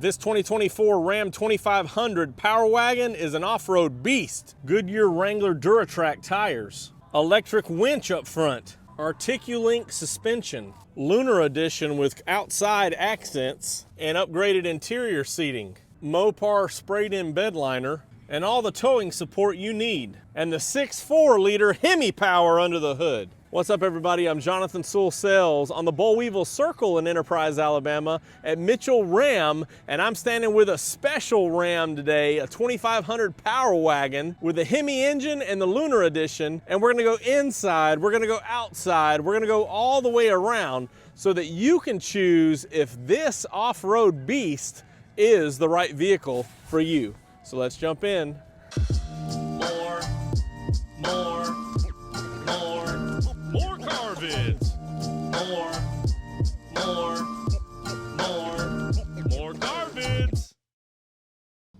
This 2024 Ram 2500 Power Wagon is an off-road beast. Goodyear Wrangler Duratrack tires, electric winch up front, Articulink suspension, Lunar edition with outside accents and upgraded interior seating, Mopar sprayed-in bed liner, and all the towing support you need, and the 6.4-liter HEMI power under the hood. What's up, everybody? I'm Jonathan Sewell on the Boll Weevil Circle in Enterprise, Alabama at Mitchell Ram, and I'm standing with a special Ram today, a 2500 Power Wagon with the HEMI engine and the Lunar edition, and we're gonna go inside, we're gonna go outside, we're gonna go all the way around so that you can choose if this off-road beast is the right vehicle for you. So let's jump in. More car vids. More car vids.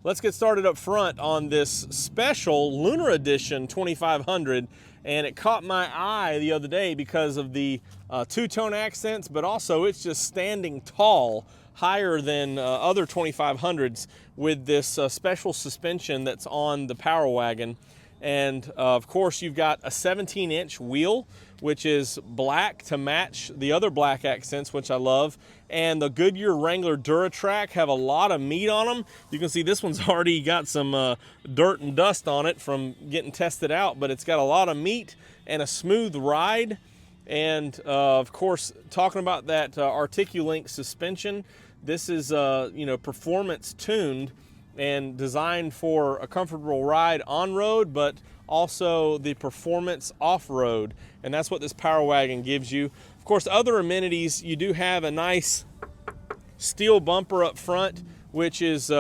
Let's get started up front on this special Lunar Edition 2500, and it caught my eye the other day because of the two-tone accents, but also it's just standing tall, higher than other 2500s with this special suspension that's on the Power Wagon. And of course, you've got a 17-inch wheel, which is black to match the other black accents, which I love. And the Goodyear Wrangler Duratrack have a lot of meat on them. You can see this one's already got some dirt and dust on it from getting tested out, but it's got a lot of meat and a smooth ride. And of course, talking about that Articulink suspension, this is performance tuned and designed for a comfortable ride on road, but also the performance off-road, and that's what this Power Wagon gives you. Of course, other amenities, you do have a nice steel bumper up front, which is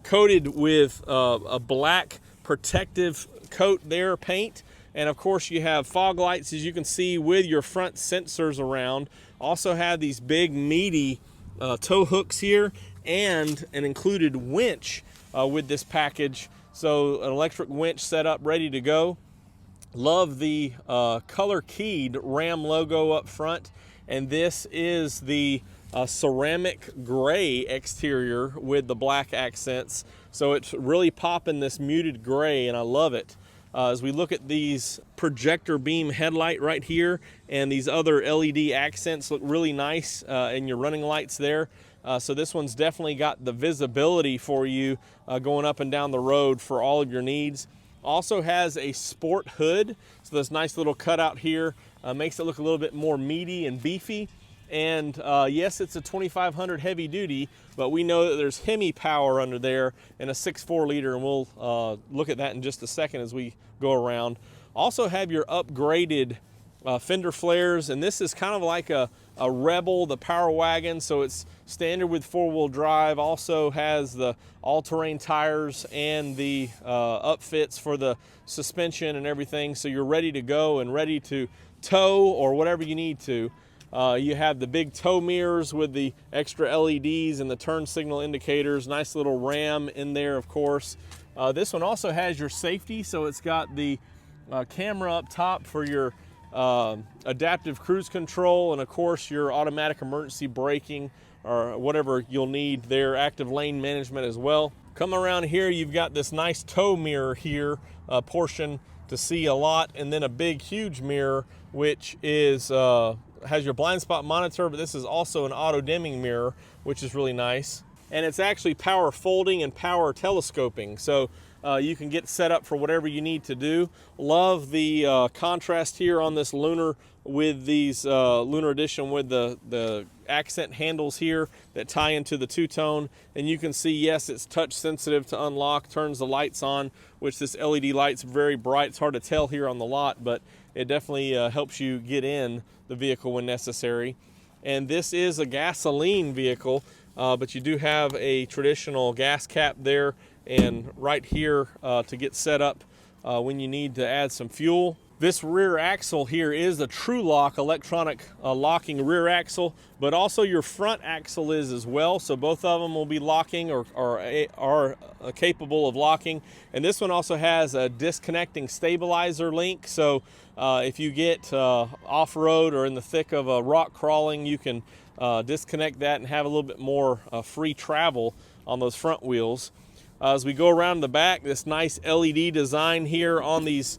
coated with a black protective coat there, paint. And of course, you have fog lights, as you can see, with your front sensors around. Also have these big meaty tow hooks here and an included winch with this package. So an electric winch set up, ready to go. Love the color keyed Ram logo up front. And this is the ceramic gray exterior with the black accents. So it's really popping this muted gray, and I love it. As we look at these projector beam headlight right here, and these other LED accents look really nice in your running lights there. So this one's definitely got the visibility for you going up and down the road for all of your needs. Also has a sport hood, so this nice little cutout here makes it look a little bit more meaty and beefy. And yes, it's a 2500 heavy duty, but we know that there's HEMI power under there and a 6.4 liter, and we'll look at that in just a second as we go around. Also have your upgraded fender flares, and this is kind of like a Rebel, the Power Wagon, so it's standard with four-wheel drive. Also has the all-terrain tires and the upfits for the suspension and everything, so you're ready to go and ready to tow or whatever you need to. You have the big tow mirrors with the extra LEDs and the turn signal indicators. Nice little Ram in there, of course. This one also has your safety, so it's got the camera up top for your adaptive cruise control, and of course your automatic emergency braking or whatever you'll need there, active lane management as well. Come around here, you've got this nice tow mirror here, portion to see a lot, and then a big huge mirror which is has your blind spot monitor, but this is also an auto dimming mirror, which is really nice. And it's actually power folding and power telescoping, so you can get set up for whatever you need to do. Love the contrast here on this Lunar with these Lunar Edition with the accent handles here that tie into the two-tone. And you can see, yes, it's touch sensitive to unlock, turns the lights on, which this LED light's very bright. It's hard to tell here on the lot, but it definitely helps you get in the vehicle when necessary. And this is a gasoline vehicle, but you do have a traditional gas cap there and right here to get set up when you need to add some fuel. This rear axle here is a Tru-Lok electronic locking rear axle, but also your front axle is as well. So both of them will be locking or are capable of locking. And this one also has a disconnecting stabilizer link. So if you get off-road or in the thick of a rock crawling, you can disconnect that and have a little bit more free travel on those front wheels. As we go around the back, this nice LED design here on these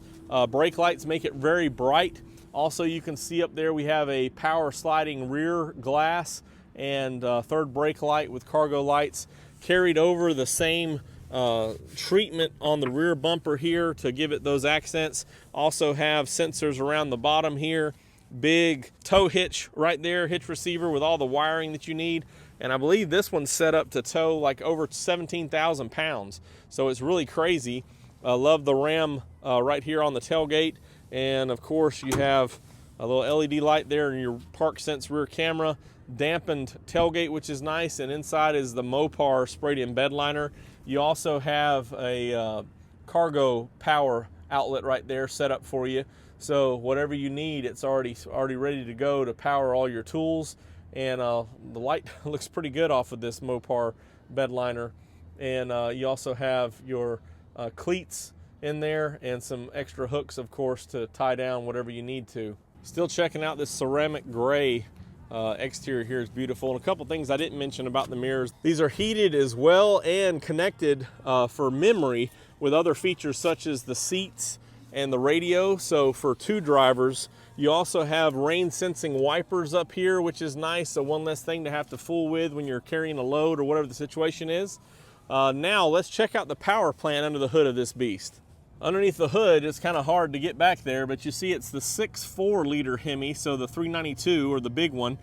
brake lights make it very bright. Also, you can see up there we have a power sliding rear glass and third brake light with cargo lights. Carried over the same treatment on the rear bumper here to give it those accents. Also have sensors around the bottom here. Big tow hitch right there, hitch receiver with all the wiring that you need. And I believe this one's set up to tow like over 17,000 pounds. So it's really crazy. I love the ram right here on the tailgate. And of course you have a little LED light there in your Park Sense rear camera. Dampened tailgate, which is nice. And inside is the Mopar sprayed-in bed liner. You also have a cargo power outlet right there set up for you. So whatever you need, it's already ready to go to power all your tools. And the light looks pretty good off of this Mopar bed liner. And you also have your cleats in there and some extra hooks, of course, to tie down whatever you need to. Still checking out this ceramic gray exterior here is beautiful. And a couple things I didn't mention about the mirrors. These are heated as well and connected for memory with other features such as the seats and the radio. So for two drivers, you also have rain sensing wipers up here, which is nice. So one less thing to have to fool with when you're carrying a load or whatever the situation is. Now let's check out the power plant under the hood of this beast. Underneath the hood, it's kind of hard to get back there, but you see it's the 6.4 liter HEMI, so the 392 or the big one.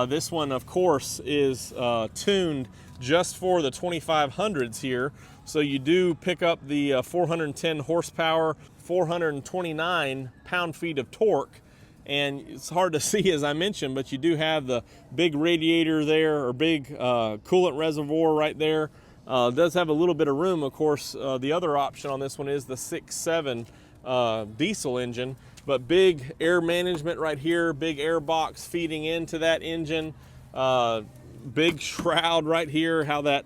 This one, of course, is tuned just for the 2500s here. So you do pick up the 410 horsepower, 429 pound-feet of torque. And it's hard to see, as I mentioned, but you do have the big radiator there, or big coolant reservoir right there. Does have a little bit of room, of course. The other option on this one is the 6.7 diesel engine, but big air management right here, big air box feeding into that engine, big shroud right here, how that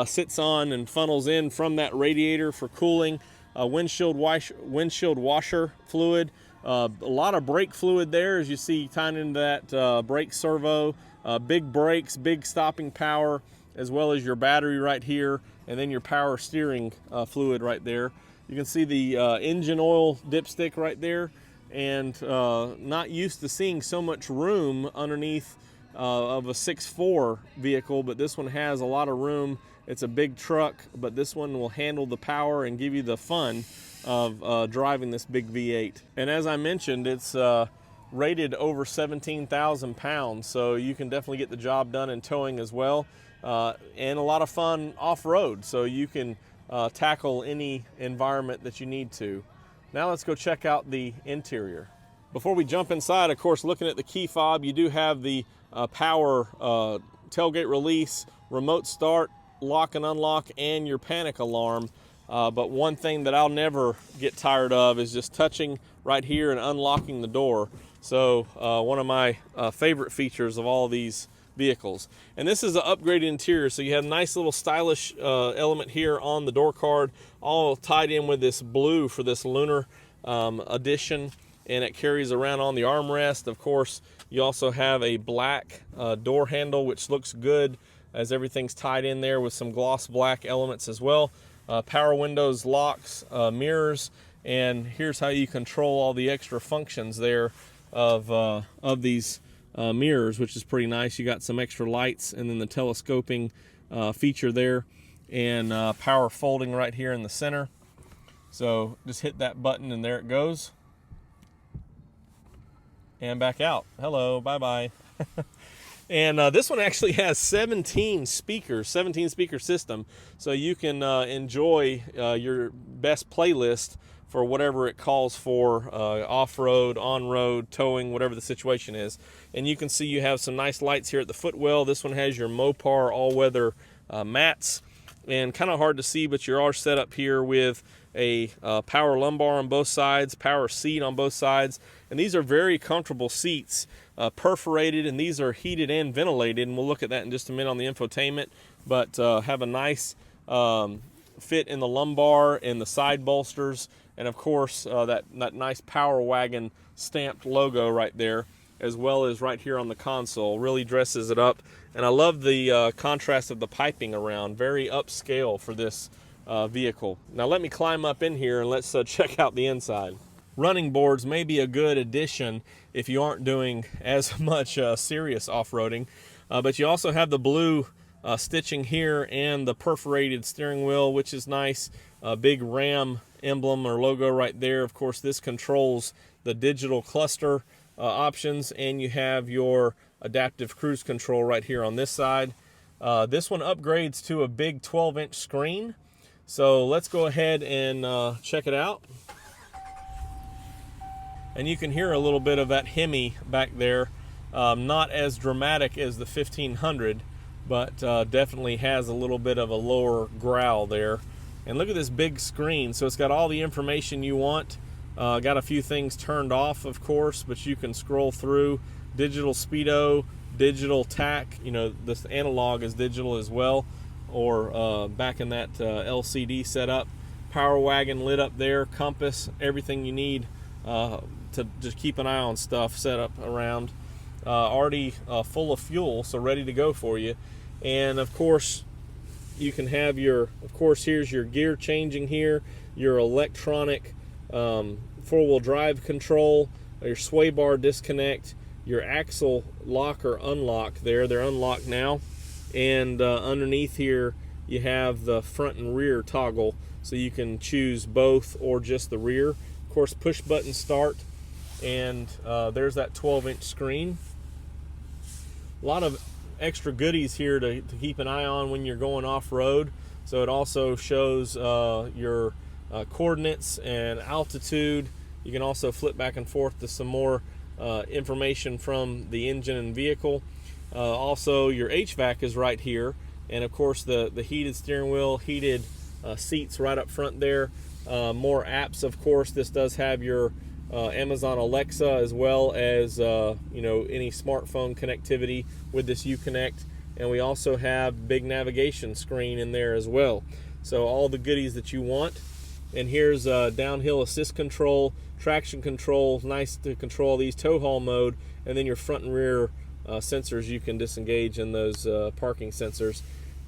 sits on and funnels in from that radiator for cooling, windshield washer fluid, a lot of brake fluid there, as you see, tying into that brake servo, big brakes, big stopping power, as well as your battery right here, and then your power steering fluid right there. You can see the engine oil dipstick right there, and not used to seeing so much room underneath of a 6.4 vehicle, but this one has a lot of room. It's a big truck, but this one will handle the power and give you the fun of driving this big V8. And as I mentioned, it's rated over 17,000 pounds, so you can definitely get the job done in towing as well. And a lot of fun off-road, so you can tackle any environment that you need to. Now let's go check out the interior. Before we jump inside, of course, looking at the key fob, you do have the power tailgate release, remote start, lock and unlock, and your panic alarm. But one thing that I'll never get tired of is just touching right here and unlocking the door. So one of my favorite features of all these vehicles. And this is an upgraded interior, so you have a nice little stylish element here on the door card, all tied in with this blue for this Lunar edition, and it carries around on the armrest. Of course, you also have a black door handle, which looks good as everything's tied in there with some gloss black elements as well. Power windows, locks, mirrors, and here's how you control all the extra functions there of these mirrors, which is pretty nice. You got some extra lights and then the telescoping feature there, and power folding right here in the center. So just hit that button and there it goes. And back out. Hello, bye-bye. And this one actually has 17 speakers, 17 speaker system, so you can enjoy your best playlist for whatever it calls for, off-road, on-road, towing, whatever the situation is. And you can see you have some nice lights here at the footwell. This one has your Mopar all-weather mats, and kind of hard to see, but you're all set up here with a power lumbar on both sides, power seat on both sides, and these are very comfortable seats, perforated, and these are heated and ventilated, and we'll look at that in just a minute on the infotainment, but have a nice fit in the lumbar and the side bolsters, and of course that nice Powerwagon stamped logo right there. as well as right here on the console. Really dresses it up. And I love the contrast of the piping around. Very upscale for this vehicle. Now let me climb up in here and let's check out the inside. Running boards may be a good addition if you aren't doing as much serious off-roading, but you also have the blue stitching here and the perforated steering wheel, which is nice. A big Ram emblem or logo right there. Of course, this controls the digital cluster options, and you have your adaptive cruise control right here on this side. This one upgrades to a big 12-inch screen. So let's go ahead and check it out. And you can hear a little bit of that HEMI back there. Not as dramatic as the 1500, but definitely has a little bit of a lower growl there. And look at this big screen. So it's got all the information you want. Got a few things turned off, of course, but you can scroll through. Digital speedo, digital tack. You know, this analog is digital as well, or back in that LCD setup. Powerwagon lit up there, compass, everything you need to just keep an eye on stuff set up around. Already full of fuel, so ready to go for you. And of course, you can have your, here's your gear changing here, your electronic four-wheel drive control, your sway bar disconnect, your axle lock or unlock there. They're unlocked now. And underneath here, you have the front and rear toggle, so you can choose both or just the rear. Of course, push button start, and there's that 12-inch screen. A lot of extra goodies here to keep an eye on when you're going off-road. So it also shows your coordinates and altitude. You can also flip back and forth to some more information from the engine and vehicle. Also, your HVAC is right here, and of course the heated steering wheel, heated seats right up front there. More apps, of course. This does have your Amazon Alexa, as well as you know, any smartphone connectivity with this Uconnect. And we also have big navigation screen in there as well. So all the goodies that you want. And here's downhill assist control, traction control, nice to control these, tow haul mode, and then your front and rear sensors you can disengage in those parking sensors.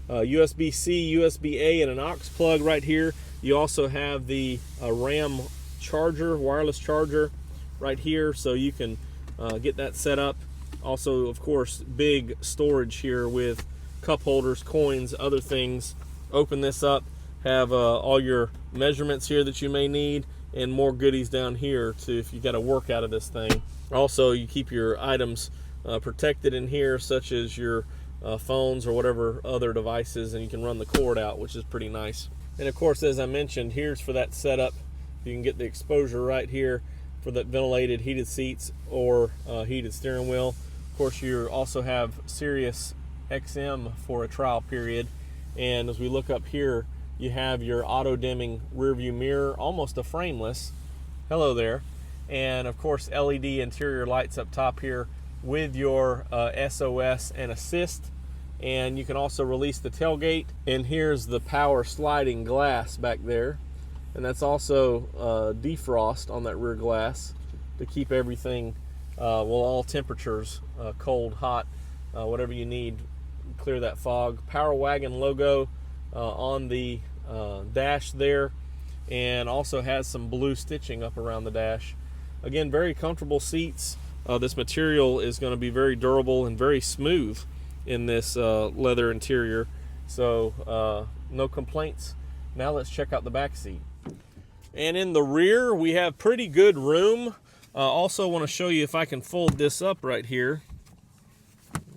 USB-C, USB-A, and an aux plug right here. You also have the Ram charger, wireless charger right here, so you can get that set up. Also, of course, big storage here with cup holders, coins, other things. Open this up, have all your measurements here that you may need, and more goodies down here too if you got to work out of this thing. Also, you keep your items protected in here, such as your phones or whatever other devices, and you can run the cord out, which is pretty nice. And of course, as I mentioned, here's for that setup. You can get the exposure right here for that ventilated heated seats or heated steering wheel. Of course, you also have Sirius XM for a trial period. And as we look up here, you have your auto dimming rear view mirror, almost a frameless. Hello there. And of course, LED interior lights up top here with your SOS and assist. And you can also release the tailgate. And here's the power sliding glass back there. And that's also defrost on that rear glass to keep everything, well, all temperatures, cold, hot, whatever you need, clear that fog. Powerwagon logo on the dash there, and also has some blue stitching up around the dash. Again, very comfortable seats. This material is going to be very durable and very smooth in this leather interior, so no complaints. Now let's check out the back seat. And in the rear, we have pretty good room. Also want to show you if I can fold this up right here.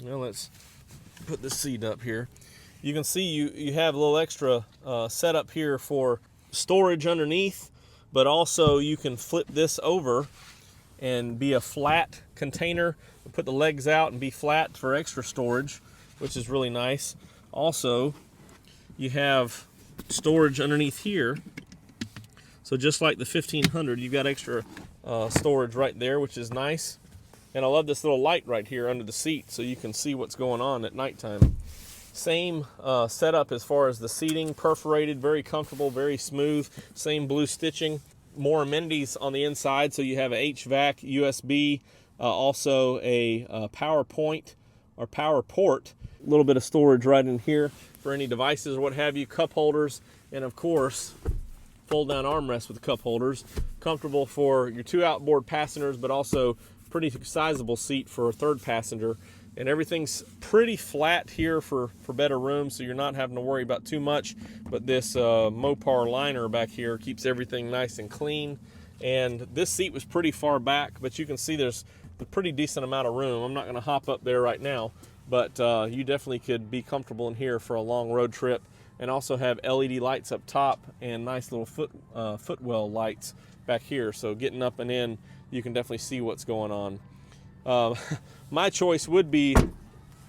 Now let's put this seat up here. You can see you have a little extra setup here for storage underneath, but also you can flip this over and be a flat container. Put the legs out and be flat for extra storage, which is really nice. Also, you have storage underneath here. So just like the 1500, you've got extra storage right there, which is nice. And I love this little light right here under the seat, so you can see what's going on at nighttime. Same setup as far as the seating, perforated, very comfortable, very smooth. Same blue stitching. More amenities on the inside, so you have a HVAC, USB, also a power point or power port. A little bit of storage right in here for any devices or what have you, cup holders, and of course, fold down armrest with cup holders. Comfortable for your 2 outboard passengers, but also pretty sizable seat for a 3rd passenger. And everything's pretty flat here for better room, so you're not having to worry about too much. But this Mopar liner back here keeps everything nice and clean. And this seat was pretty far back, but you can see there's a pretty decent amount of room. I'm not going to hop up there right now, but you definitely could be comfortable in here for a long road trip. And also have LED lights up top and nice little footwell lights back here. So getting up and in, you can definitely see what's going on. My choice would be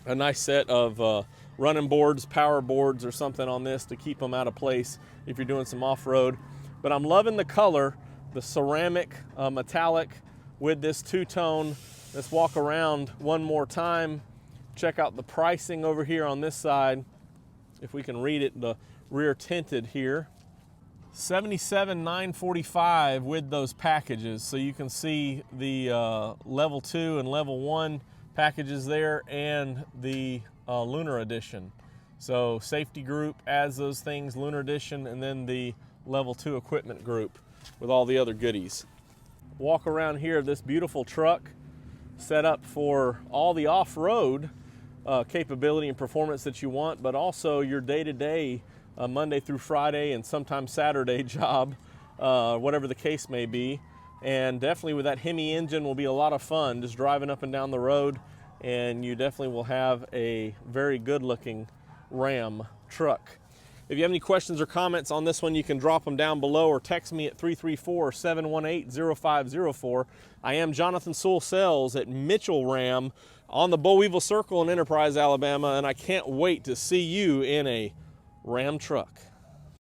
a nice set of running boards, power boards or something on this to keep them out of place if you're doing some off-road. But I'm loving the color, the ceramic metallic with this two-tone. Let's walk around one more time. Check out the pricing over here on this side. If we can read it, the rear tinted here. $77,945 with those packages. So you can see the level 2 and level 1 packages there and the Lunar edition. So safety group adds those things, Lunar edition, and then the level 2 equipment group with all the other goodies. Walk around here, this beautiful truck set up for all the off-road capability and performance that you want, but also your day-to-day Monday through Friday and sometimes Saturday job, whatever the case may be. And definitely with that HEMI engine will be a lot of fun just driving up and down the road, and you definitely will have a very good looking Ram truck. If you have any questions or comments on this one, you can drop them down below or text me at 334-718-0504. I am Jonathan Sewell Sells at Mitchell Ram on the Boll Weevil Circle in Enterprise, Alabama, and I can't wait to see you in a Ram truck.